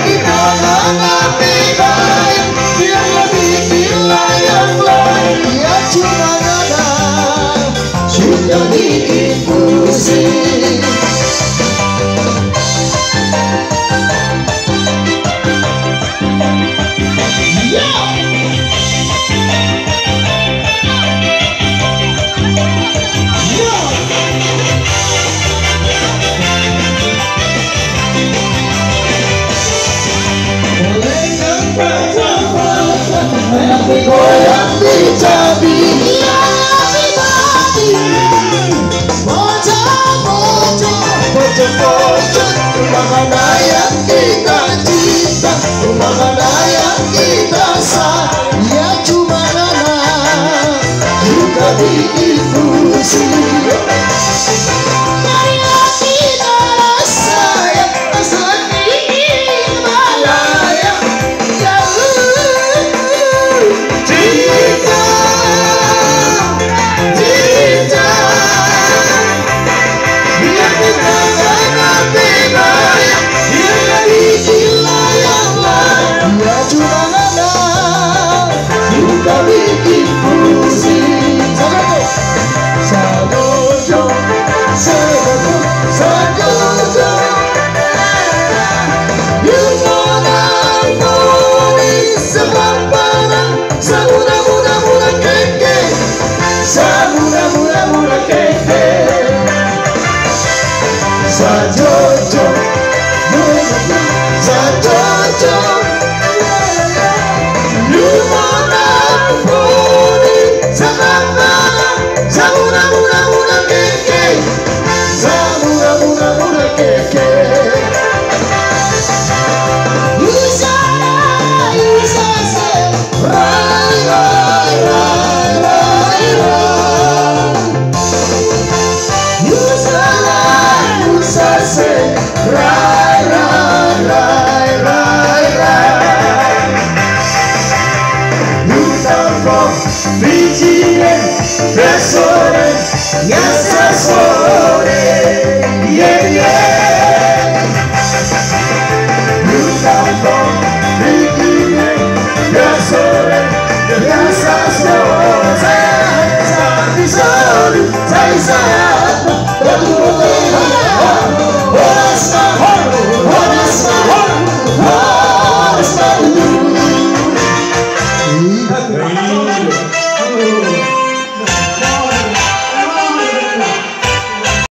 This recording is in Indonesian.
kita mengerti baik, dia lebih gila yang lain. Dia cuma nada, sudah bikin pusing. Goyang di cabia bocor-bocor rumah mana yang kita cinta, rumah mana yang kita sayang. Cuma nana juga bikin pusing. Marilah kita sayang, sayang ini malaya. Bikin pusing. Sadojo, sadojo, sadojo. You wanna body sebabana, sabura keke, sabura keke. Sadojo, sadojo. You wanna Sore, nyasa sore, yeah yeah. Lutang bikin sore, nyasa sore. Saya sore, saya What is my